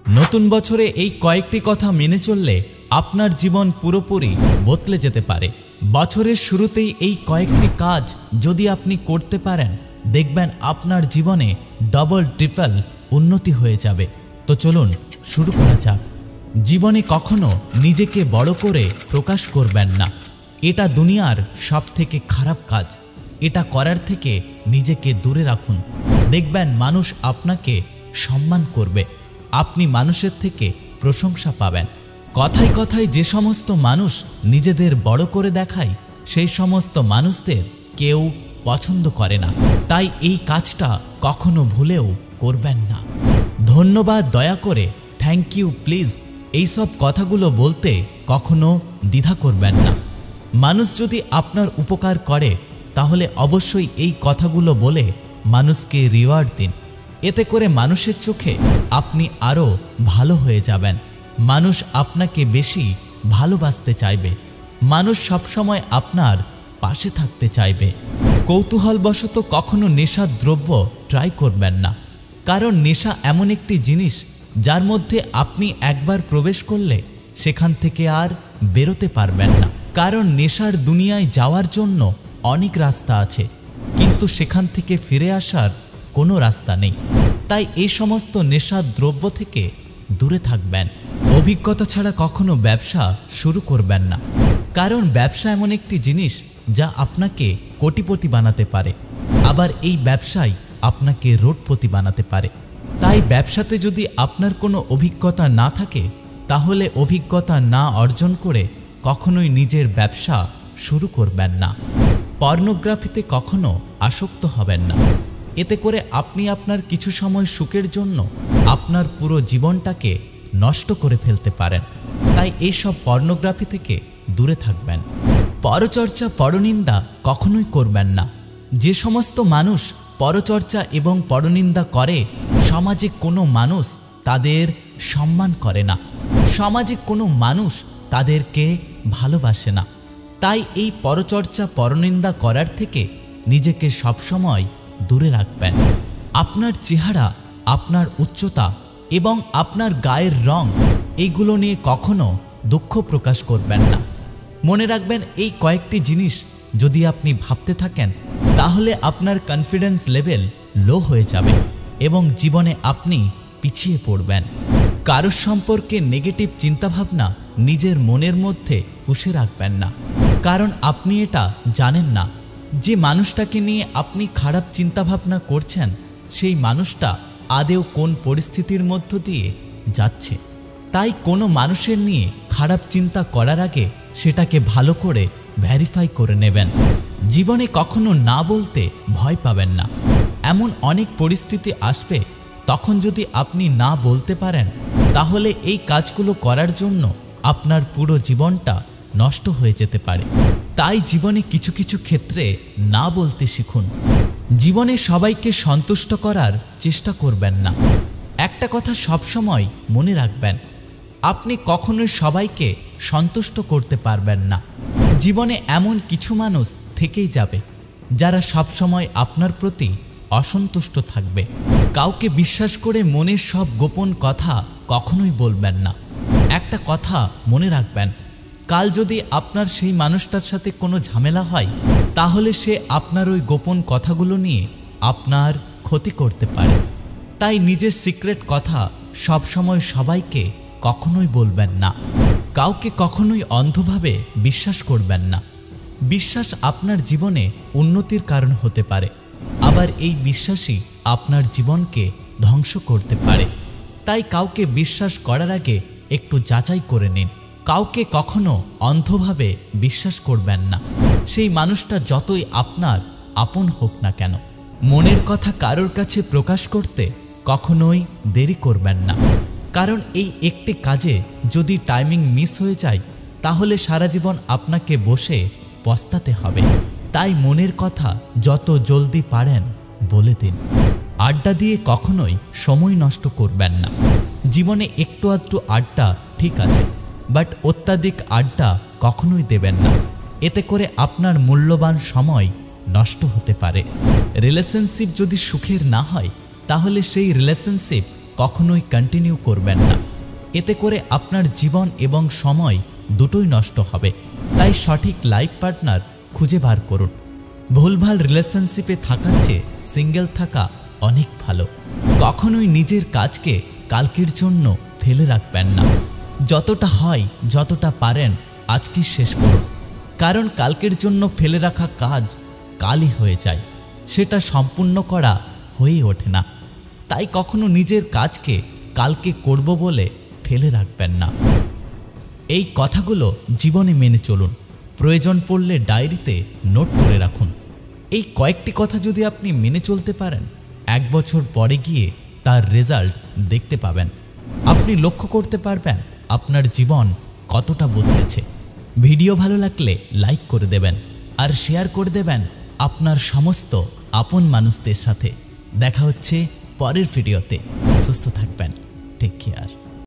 নতুন বছরে এই কয়েকটি কথা মেনে চললে আপনার জীবন পুরোপুরি বদলে যেতে পারে। বছরের শুরুতেই এই কয়েকটি কাজ যদি আপনি করতে পারেন, দেখবেন আপনার জীবনে ডবল ট্রিপল উন্নতি হয়ে যাবে। তো চলুন শুরু করা যাক। জীবনে কখনো নিজেকে বড় করে প্রকাশ করবেন না। এটা দুনিয়ার সবথেকে খারাপ কাজ। এটা করার থেকে নিজেকে দূরে রাখুন। দেখবেন মানুষ আপনাকে সম্মান করবে, আপনি মানুষের থেকে প্রশংসা পাবেন। কথায় কথায় যে সমস্ত মানুষ নিজেদের বড় করে দেখায়, সেই সমস্ত মানুষদের কেউ পছন্দ করে না। তাই এই কাজটা কখনো ভুলেও করবেন না। ধন্যবাদ, দয়া করে, থ্যাংক ইউ, প্লিজ এইসব কথাগুলো বলতে কখনো দ্বিধা করবেন না। মানুষ যদি আপনার উপকার করে তাহলে অবশ্যই এই কথাগুলো বলে মানুষকে রিওয়ার্ড দিন। এতে করে মানুষের চোখে আপনি আরও ভালো হয়ে যাবেন। মানুষ আপনাকে বেশি ভালোবাসতে চাইবে। মানুষ সবসময় আপনার পাশে থাকতে চাইবে। কৌতূহলবশত কখনো নেশার দ্রব্য ট্রাই করবেন না, কারণ নেশা এমন একটি জিনিস যার মধ্যে আপনি একবার প্রবেশ করলে সেখান থেকে আর বেরোতে পারবেন না। কারণ নেশার দুনিয়ায় যাওয়ার জন্য অনেক রাস্তা আছে, কিন্তু সেখান থেকে ফিরে আসার কোনো রাস্তা নেই। তাই এই সমস্ত নেশার দ্রব্য থেকে দূরে থাকবেন। অভিজ্ঞতা ছাড়া কখনো ব্যবসা শুরু করবেন না, কারণ ব্যবসা এমন একটি জিনিস যা আপনাকে কোটিপতি বানাতে পারে, আবার এই ব্যবসাই আপনাকে রোডপতি বানাতে পারে। তাই ব্যবসাতে যদি আপনার কোনো অভিজ্ঞতা না থাকে, তাহলে অভিজ্ঞতা না অর্জন করে কখনোই নিজের ব্যবসা শুরু করবেন না। পর্নোগ্রাফিতে কখনো আসক্ত হবেন না। এতে করে আপনি আপনার কিছু সময় সুখের জন্য আপনার পুরো জীবনটাকে নষ্ট করে ফেলতে পারেন। তাই এইসব পর্নোগ্রাফি থেকে দূরে থাকবেন। পরচর্চা, পরনিন্দা কখনোই করবেন না। যে সমস্ত মানুষ পরচর্চা এবং পরনিন্দা করে, সমাজে কোনো মানুষ তাদের সম্মান করে না। সমাজে কোনো মানুষ তাদেরকে ভালোবাসে না। তাই এই পরচর্চা, পরনিন্দা করার থেকে নিজেকে সবসময় দূরে রাখবেন। আপনার চেহারা, আপনার উচ্চতা এবং আপনার গায়ের রং, এইগুলো নিয়ে কখনো দুঃখ প্রকাশ করবেন না। মনে রাখবেন, এই কয়েকটি জিনিস যদি আপনি ভাবতে থাকেন, তাহলে আপনার কনফিডেন্স লেভেল লো হয়ে যাবে এবং জীবনে আপনি পিছিয়ে পড়বেন। কারোর সম্পর্কে নেগেটিভ চিন্তাভাবনা নিজের মনের মধ্যে পুষে রাখবেন না, কারণ আপনি এটা জানেন না যে মানুষটাকে নিয়ে আপনি খারাপ চিন্তাভাবনা করছেন, সেই মানুষটা আদেও কোন পরিস্থিতির মধ্য দিয়ে যাচ্ছে। তাই কোনো মানুষের নিয়ে খারাপ চিন্তা করার আগে সেটাকে ভালো করে ভেরিফাই করে নেবেন। জীবনে কখনো না বলতে ভয় পাবেন না। এমন অনেক পরিস্থিতি আসবে, তখন যদি আপনি না বলতে পারেন, তাহলে এই কাজগুলো করার জন্য আপনার পুরো জীবনটা নষ্ট হয়ে যেতে পারে। তাই জীবনে কিছু কিছু ক্ষেত্রে না বলতে শিখুন। জীবনে সবাইকে সন্তুষ্ট করার চেষ্টা করবেন না। একটা কথা সবসময় মনে রাখবেন, আপনি কখনোই সবাইকে সন্তুষ্ট করতে পারবেন না। জীবনে এমন কিছু মানুষ থেকেই যাবে যারা সবসময় আপনার প্রতি অসন্তুষ্ট থাকবে। কাউকে বিশ্বাস করে মনের সব গোপন কথা কখনোই বলবেন না। একটা কথা মনে রাখবেন, কাল যদি আপনার সেই মানুষটার সাথে কোনো ঝামেলা হয়, তাহলে সে আপনার ওই গোপন কথাগুলো নিয়ে আপনার ক্ষতি করতে পারে। তাই নিজের সিক্রেট কথা সবসময় সবাইকে কখনোই বলবেন না। কাউকে কখনোই অন্ধভাবে বিশ্বাস করবেন না। বিশ্বাস আপনার জীবনে উন্নতির কারণ হতে পারে, আবার এই বিশ্বাসই আপনার জীবনকে ধ্বংস করতে পারে। তাই কাউকে বিশ্বাস করার আগে একটু যাচাই করে নিন। কাউকে কখনো অন্ধভাবে বিশ্বাস করবেন না, সেই মানুষটা যতই আপনার আপন হোক না কেন। মনের কথা কারোর কাছে প্রকাশ করতে কখনোই দেরি করবেন না, কারণ এই একটি কাজে যদি টাইমিং মিস হয়ে যায়, তাহলে সারা জীবন আপনাকে বসে পস্তাতে হবে। তাই মনের কথা যত জলদি পারেন বলে দিন। আড্ডা দিয়ে কখনোই সময় নষ্ট করবেন না। জীবনে একটু আধটু আড্ডা ঠিক আছে, বাট অত্যাধিক আড্ডা কখনোই দেবেন না। এতে করে আপনার মূল্যবান সময় নষ্ট হতে পারে। রিলেশনশিপ যদি সুখের না হয়, তাহলে সেই রিলেশনশিপ কখনোই কন্টিনিউ করবেন না। এতে করে আপনার জীবন এবং সময় দুটোই নষ্ট হবে। তাই সঠিক লাইফ পার্টনার খুঁজে বার করুন। ভুলভাল রিলেশনশিপে থাকার চেয়ে সিঙ্গেল থাকা অনেক ভালো। কখনোই নিজের কাজকে কালকের জন্য ফেলে রাখবেন না। যতটা হয়, যতটা পারেন আজকে শেষ করুন। কারণ কালকের জন্য ফেলে রাখা কাজ কালই হয়ে যায়, সেটা সম্পূর্ণ করা হয়ে ওঠে না। তাই কখনো নিজের কাজকে কালকে করব বলে ফেলে রাখবেন না। এই কথাগুলো জীবনে মেনে চলুন। প্রয়োজন পড়লে ডায়েরিতে নোট করে রাখুন। এই কয়েকটি কথা যদি আপনি মেনে চলতে পারেন, 1 বছর পরে গিয়ে তার রেজাল্ট দেখতে পাবেন। আপনি লক্ষ্য করতে পারবেন আপনার জীবন কতটা বদলেছে। ভিডিও ভালো লাগলে লাইক করে দেবেন আর শেয়ার করে দেবেন আপনার সমস্ত আপন মানুষদের সাথে। দেখা হচ্ছে পরের ভিডিওতে। সুস্থ থাকবেন। Take care.